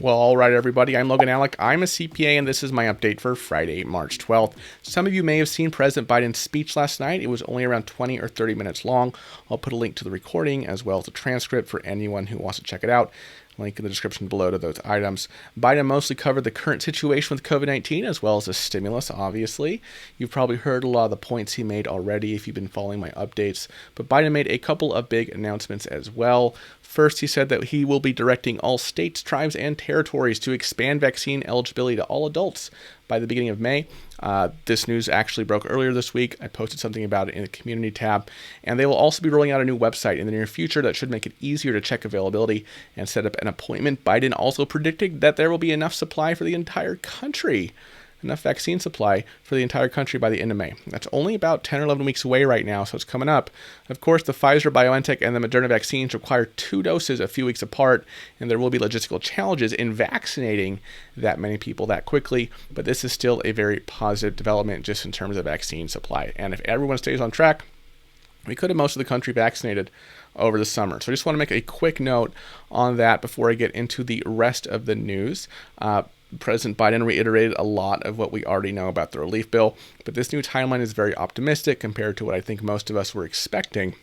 Well, all right, everybody. I'm Logan Alec. I'm a CPA, and this is my update for Friday, March 12th. Some of you may have seen President Biden's speech last night. It was only around 20 or 30 minutes long. I'll put a link to the recording as well as a transcript for anyone who wants to check it out. Link in the description below to those items. Biden mostly covered the current situation with COVID-19 as well as the stimulus, obviously. You've probably heard a lot of the points he made already if you've been following my updates, but Biden made a couple of big announcements as well. First, he said that he will be directing all states, tribes, and territories to expand vaccine eligibility to all adults by the beginning of May. This news actually broke earlier this week. I posted something about it in the community tab, and they will also be rolling out a new website in the near future that should make it easier to check availability and set up an appointment. Biden also predicted that there will be enough supply for the entire country. Enough vaccine supply for the entire country by the end of May. That's only about 10 or 11 weeks away right now, so it's coming up. Of course, the Pfizer, BioNTech, and the Moderna vaccines require 2 doses a few weeks apart, and there will be logistical challenges in vaccinating that many people that quickly, but this is still a very positive development just in terms of vaccine supply. And if everyone stays on track, we could have most of the country vaccinated over the summer. So I just want to make a quick note on that before I get into the rest of the news. President Biden reiterated a lot of what we already know about the relief bill, but this new timeline is very optimistic compared to what I think most of us were expecting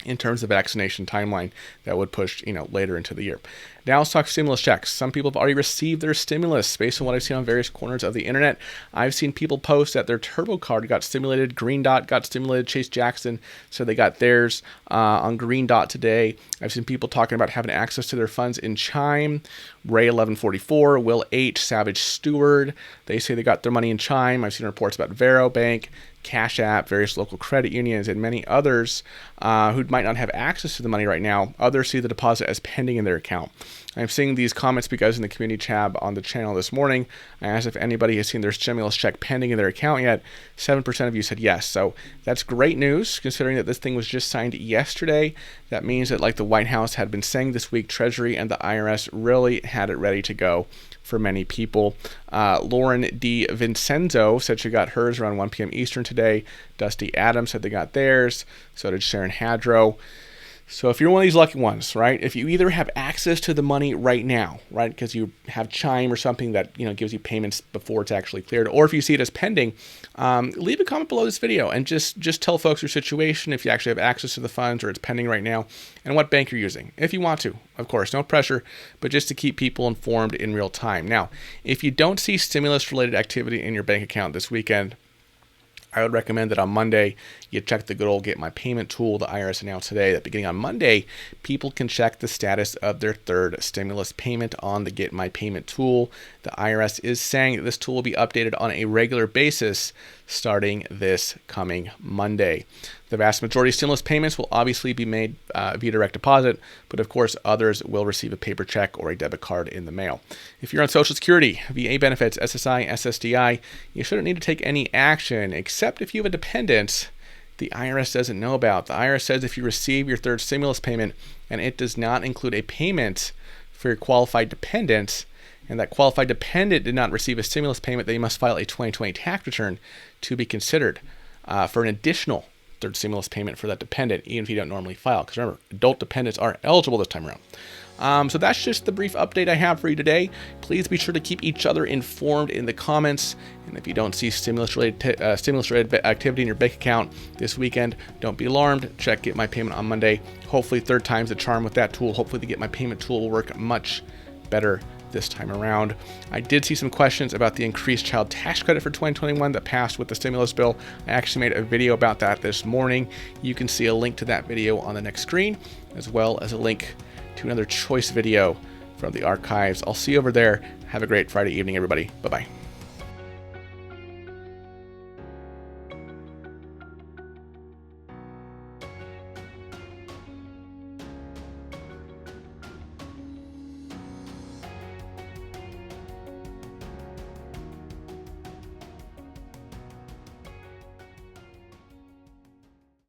in terms of vaccination timeline that would push, later into the year. Now let's talk stimulus checks. Some people have already received their stimulus based on what I've seen on various corners of the internet. I've seen people post that their Turbo card got stimulated, Green Dot got stimulated, Chase Jackson said they got theirs on Green Dot today. I've seen people talking about having access to their funds in Chime, Ray 1144, Will H, Savage Steward. They say they got their money in Chime. I've seen reports about Vero Bank, Cash App, various local credit unions, and many others who might not have access to the money right now. Others see the deposit as pending in their account. I'm seeing these comments because in the community tab on the channel this morning, I asked if anybody has seen their stimulus check pending in their account yet. 7% of you said yes. So that's great news considering that this thing was just signed yesterday. That means that, like the White House had been saying this week, Treasury and the IRS really had it ready to go for many people. Lauren D. Vincenzo said she got hers around 1 p.m. Eastern today. Dusty Adams said they got theirs. So did Sharon Hadrow. So if you're one of these lucky ones, right, if you either have access to the money right now, right, because you have Chime or something that, gives you payments before it's actually cleared, or if you see it as pending, leave a comment below this video and just tell folks your situation, if you actually have access to the funds or it's pending right now, and what bank you're using, if you want to. Of course, no pressure, but just to keep people informed in real time. Now, if you don't see stimulus-related activity in your bank account this weekend, I would recommend that on Monday, you check the good old Get My Payment tool. The IRS announced today that beginning on Monday, people can check the status of their third stimulus payment on the Get My Payment tool. The IRS is saying that this tool will be updated on a regular basis starting this coming Monday. The vast majority of stimulus payments will obviously be made via direct deposit, but of course others will receive a paper check or a debit card in the mail. If you're on Social Security, VA benefits, SSI, SSDI, you shouldn't need to take any action except if you have a dependent the IRS doesn't know about. The IRS says if you receive your third stimulus payment and it does not include a payment for your qualified dependent, and that qualified dependent did not receive a stimulus payment, then you must file a 2020 tax return to be considered for an additional third stimulus payment for that dependent, even if you don't normally file. Because remember, adult dependents are eligible this time around. So that's just the brief update I have for you today. Please be sure to keep each other informed in the comments. And if you don't see stimulus-related activity in your bank account this weekend, don't be alarmed. Check Get My Payment on Monday. Hopefully, third time's the charm with that tool. Hopefully, the Get My Payment tool will work much better this time around. I did see some questions about the increased child tax credit for 2021 that passed with the stimulus bill. I actually made a video about that this morning. You can see a link to that video on the next screen, as well as a link to another choice video from the archives. I'll see you over there. Have a great Friday evening, everybody. Bye-bye.